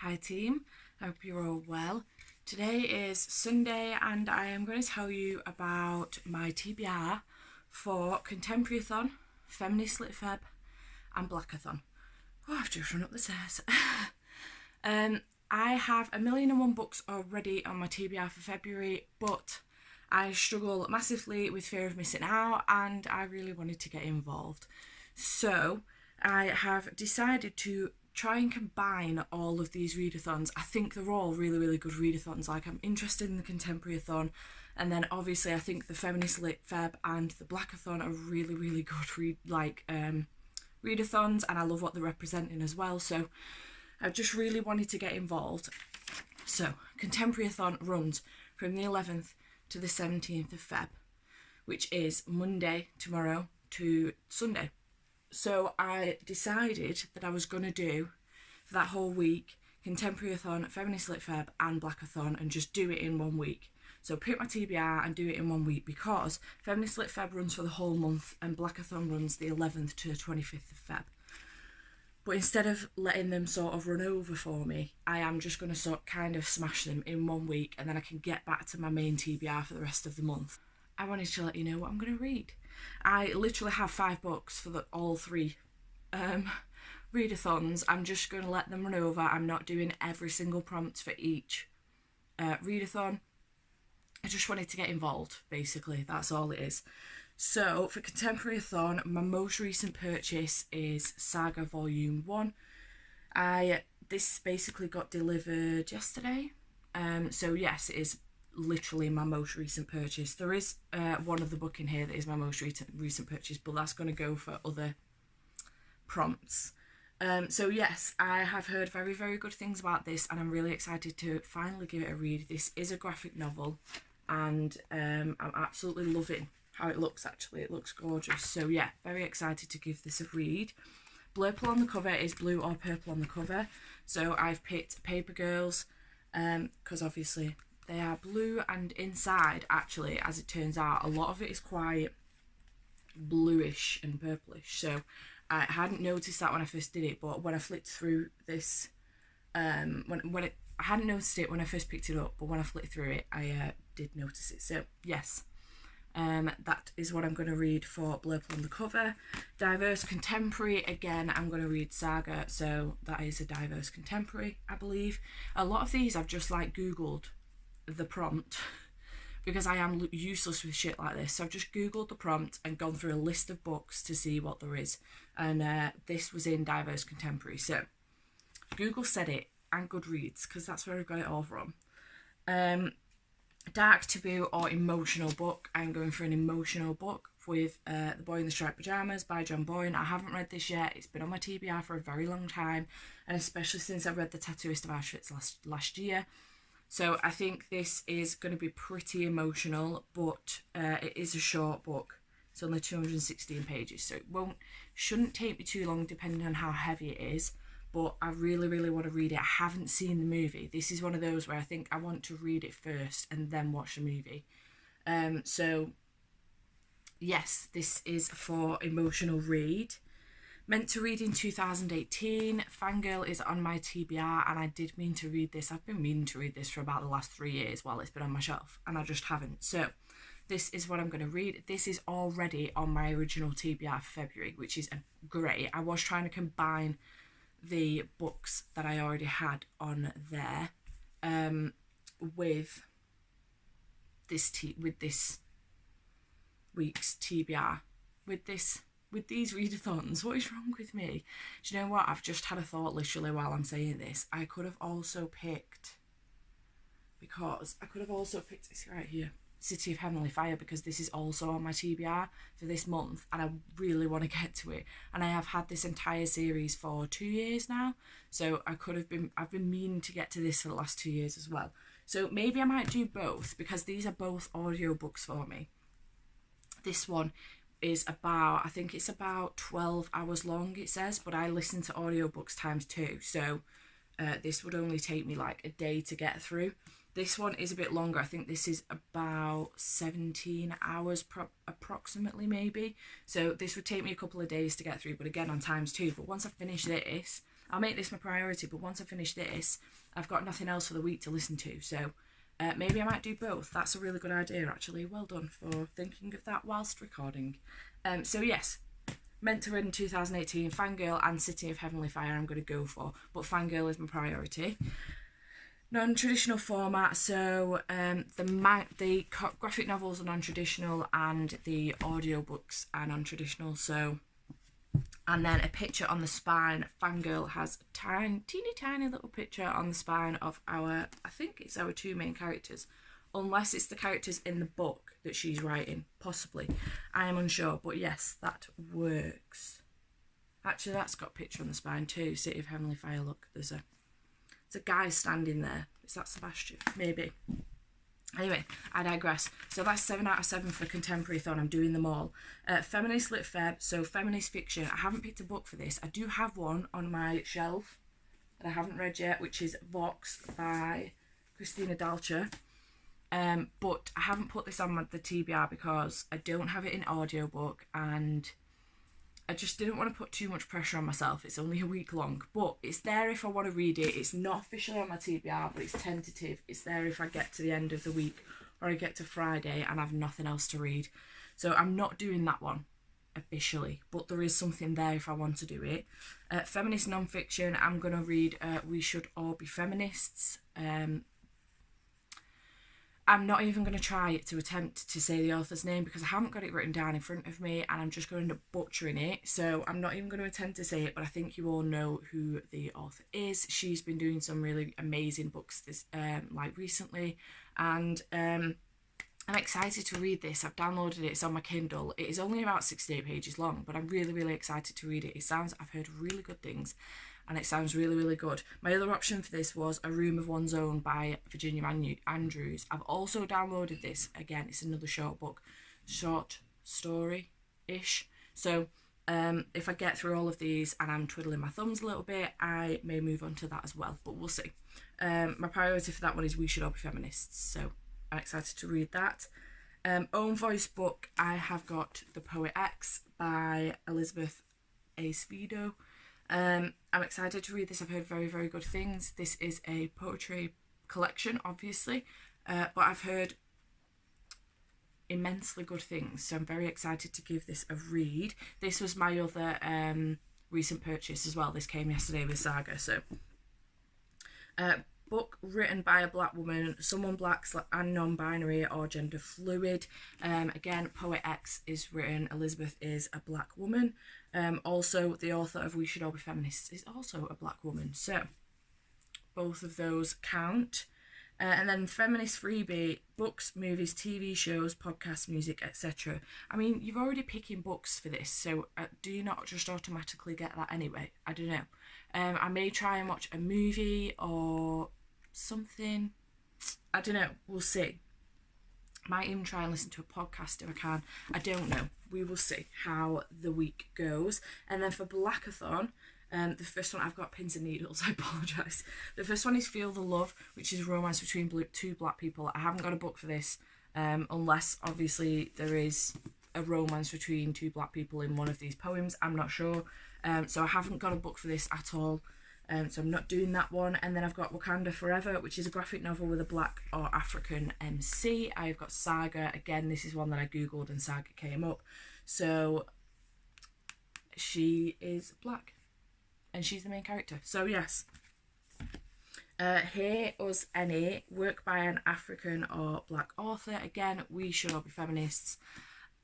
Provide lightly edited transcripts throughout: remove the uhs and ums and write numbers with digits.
Hi team, hope you're all well. Today is Sunday and I am going to tell you about my TBR for Contemporary-a-thon, Feminist Lit Feb and Blackathon. Oh, I've just run up the stairs. I have 1,000,001 books already on my TBR for February, but I struggle massively with fear of missing out and I really wanted to get involved. So I have decided to try and combine all of these readathons. I think they're all really good readathons. Like, I'm interested in the Contemporary-a-thon, and then obviously I think the Feminist Lit Feb and the Blackathon are really good readathons, and I love what they're representing as well. So I just really wanted to get involved. So Contemporary-a-thon runs from the 11th to the 17th of Feb, which is Monday tomorrow to Sunday. So I decided that I was going to do, for that whole week, Contemporary-a-thon, Feminist Lit Feb and Blackathon, and just do it in 1 week. So pick my TBR and do it in 1 week, because Feminist Lit Feb runs for the whole month and Blackathon runs the 11th to the 25th of Feb. But instead of letting them sort of run over for me, I am just going to kind of smash them in 1 week, and then I can get back to my main TBR for the rest of the month. I wanted to let you know what I'm going to read. I literally have 5 books for all 3 readathons. I'm just going to let them run over. I'm not doing every single prompt for each readathon. I just wanted to get involved, basically. That's all it is. So for Contemporary-a-thon, my most recent purchase is Saga Volume 1. This basically got delivered yesterday. So yes, it is literally my most recent purchase. There is one of the book in here that is my most recent purchase, but that's going to go for other prompts. So yes, I have heard very good things about this, and I'm really excited to finally give it a read. This is a graphic novel, and I'm absolutely loving how it looks. Actually, it looks gorgeous. So yeah, very excited to give this a read. Blurple on the cover is blue or purple on the cover, so I've picked Paper Girls because obviously they are blue, and inside, actually, as it turns out, a lot of it is quite bluish and purplish. So I hadn't noticed that when I first did it, but when I flicked through this, I hadn't noticed it when I first picked it up, but when I flicked through it, I did notice it. So yes, that is what I'm going to read for Blurple on the cover. Diverse Contemporary, again, I'm going to read Saga, so that is a diverse contemporary, I believe. A lot of these I've just like Googled the prompt, because I am useless with shit like this. So I've just Googled the prompt and gone through a list of books to see what there is, and this was in diverse contemporary. So Google said it, and Goodreads, because that's where I got it all from. Dark, taboo or emotional book. I'm going for an emotional book with The Boy in the Striped Pyjamas by John Boyne. I haven't read this yet. It's been on my TBR for a very long time, and especially since I read The Tattooist of Auschwitz last year. So I think this is going to be pretty emotional, but it is a short book. It's only 216 pages, so it shouldn't take me too long depending on how heavy it is. But I really want to read it. I haven't seen the movie. This is one of those where I think I want to read it first and then watch the movie. So yes, this is for emotional read. Meant to read in 2018. Fangirl is on my TBR, and I did mean to read this. I've been meaning to read this for about the last 3 years while it's been on my shelf, and I just haven't. So this is what I'm going to read. This is already on my original TBR for February, which is great. I was trying to combine the books that I already had on there with this week's TBR, with these readathons. What is wrong with me? Do you know what? I've just had a thought literally while I'm saying this. I could have also picked, it's right here, City of Heavenly Fire, because this is also on my TBR for this month, and I really want to get to it. And I have had this entire series for 2 years now, so I've been meaning to get to this for the last 2 years as well. So maybe I might do both, because these are both audiobooks for me. This one is I think it's about 12 hours long, it says, but I listen to audiobooks ×2, so this would only take me like a day to get through. This one is a bit longer. I think this is about 17 hours approximately, maybe. So this would take me a couple of days to get through, but again on ×2. But once I finish this, I'll make this my priority, but once I finish this, I've got nothing else for the week to listen to. So maybe I might do both. That's a really good idea, actually. Well done for thinking of that whilst recording. So yes, meant to read in 2018, Fangirl and City of Heavenly Fire I'm going to go for, but Fangirl is my priority. Non-traditional format, so the graphic novels are non-traditional and the audiobooks are non-traditional, so, and then a picture on the spine. Fangirl has a teeny tiny little picture on the spine of I think it's our two main characters, unless it's the characters in the book that she's writing, possibly. I am unsure, but yes, that works. Actually, that's got a picture on the spine too, City of Heavenly Fire, look, there's a guy standing there. Is that Sebastian? Maybe. Anyway, I digress. So that's 7 out of 7 for Contemporary-a-thon. I'm doing them all. Feminist Lit Feb, so feminist fiction. I haven't picked a book for this. I do have one on my shelf that I haven't read yet, which is Vox by Christina Dalcher. But I haven't put this on the TBR because I don't have it in audiobook, and I just didn't want to put too much pressure on myself. It's only a week long, but it's there if I want to read it. It's not officially on my TBR, but it's tentative. It's there if I get to the end of the week or I get to Friday and have nothing else to read. So I'm not doing that one officially, but there is something there if I want to do it. Feminist non-fiction, I'm going to read We Should All Be Feminists. I'm not even going to try to attempt to say the author's name because I haven't got it written down in front of me and I'm just going to end up butchering it. So I'm not even going to attempt to say it, but I think you all know who the author is. She's been doing some really amazing books this recently, and I'm excited to read this. I've downloaded it. It's on my Kindle. It is only about 68 pages long, but I'm really, really excited to read it. I've heard really good things, and it sounds really, really good. My other option for this was A Room of One's Own by Virginia Andrews. I've also downloaded this. Again, it's another short story-ish. So if I get through all of these and I'm twiddling my thumbs a little bit, I may move on to that as well, but we'll see. My priority for that one is We Should All Be Feminists, so I'm excited to read that. Own voice book, I have got The Poet X by Elizabeth Acevedo. I'm excited to read this. I've heard very, very good things. This is a poetry collection, obviously, but I've heard immensely good things, so I'm very excited to give this a read. This was my other recent purchase as well. This came yesterday with Saga. So book written by a black woman, someone black and non-binary or gender fluid. Again, Poet X is written, Elizabeth is a black woman. Also, the author of We Should All Be Feminists is also a black woman. So both of those count. And then feminist freebie, books, movies, TV shows, podcasts, music, etc. I mean, you're already picking books for this, so do you not just automatically get that anyway? I don't know. I may try and watch a movie or something. I don't know. We'll see. Might even try and listen to a podcast if I can. I don't know. We will see how the week goes. And then for Blackathon, the first one, I've got pins and needles, I apologise. The first one is Feel the Love, which is a romance between two black people. I haven't got a book for this, unless obviously there is a romance between two black people in one of these poems. I'm not sure. So I haven't got a book for this at all. So I'm not doing that one. And then I've got Wakanda Forever, which is a graphic novel with a black or African MC. I've got Saga. Again, this is one that I googled and Saga came up. So she is black and she's the main character. So yes. Here Us Any, work by an African or black author. Again, We Should All Be Feminists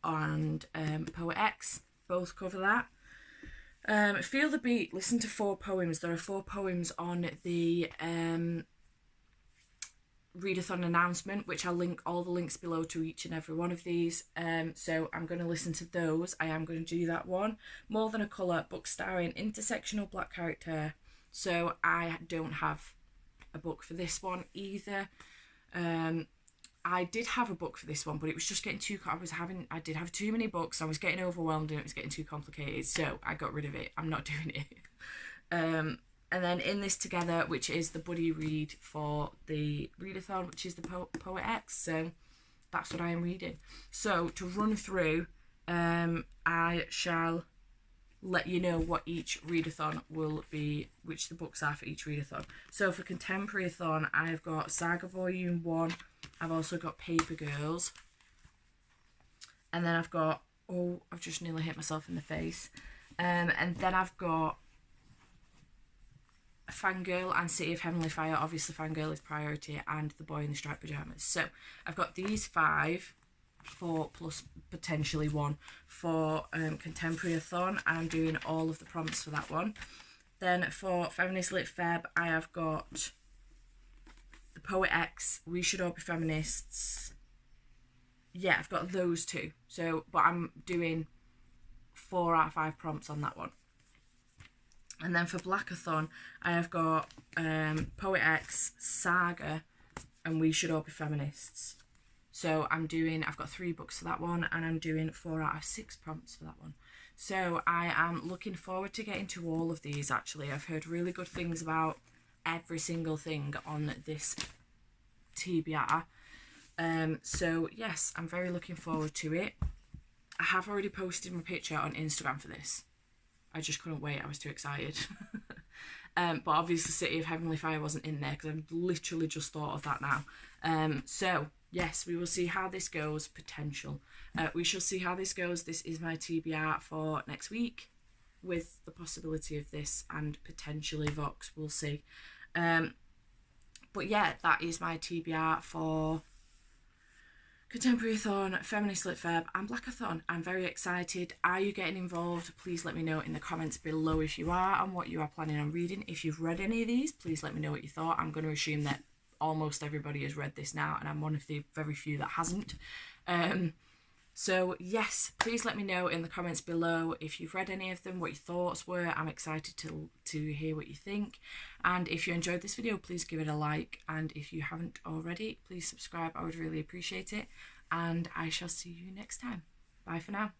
and Poet X both cover that. Feel the Beat, listen to 4 poems. There are 4 poems on the Readathon announcement, which I'll link all the links below to each and every one of these. So I'm going to listen to those. I am going to do that one. More Than a Colour, book starring intersectional black character. So I don't have a book for this one either. I did have a book for this one, but it was just getting too... I did have too many books. I was getting overwhelmed and it was getting too complicated. So I got rid of it. I'm not doing it. And then In This Together, which is the buddy read for the Readathon, which is the Poet X. So that's what I am reading. So to run through, I shall let you know what each readathon will be, which the books are for each readathon. So for Contemporary-a-thon, I've got Saga Volume 1, I've also got Paper Girls, and then I've got, oh, I've just nearly hit myself in the face, and then I've got Fangirl and City of Heavenly Fire. Obviously Fangirl is priority, and The Boy in the Striped Pyjamas. So I've got these 5 for, plus potentially 1 for Contemporary-a-thon, and I'm doing all of the prompts for that one. Then for Feminist Lit Feb, I have got The Poet X, We Should All Be Feminists. Yeah, I've got those 2. So, but I'm doing 4 out of 5 prompts on that one. And then for Blackathon, I have got Poet X, Saga, and We Should All Be Feminists. So I've got 3 books for that one, and I'm doing 4 out of 6 prompts for that one. So I am looking forward to getting to all of these, actually. I've heard really good things about every single thing on this TBR. So yes, I'm very looking forward to it. I have already posted my picture on Instagram for this. I just couldn't wait, I was too excited. But obviously City of Heavenly Fire wasn't in there because I've literally just thought of that now. So yes, we will see how this goes. Potential. We shall see how this goes. This is my TBR for next week, with the possibility of this and potentially Vox. We'll see. But yeah, that is my TBR for Contemporary-a-thon, Feminist Lit Feb and Blackathon. I'm very excited. Are you getting involved? Please let me know in the comments below if you are, and what you are planning on reading. If you've read any of these, please let me know what you thought. I'm going to assume that almost everybody has read this now, and I'm one of the very few that hasn't. So yes, please let me know in the comments below if you've read any of them, what your thoughts were. I'm excited to hear what you think. And if you enjoyed this video, please give it a like. And if you haven't already, please subscribe. I would really appreciate it. And I shall see you next time. Bye for now.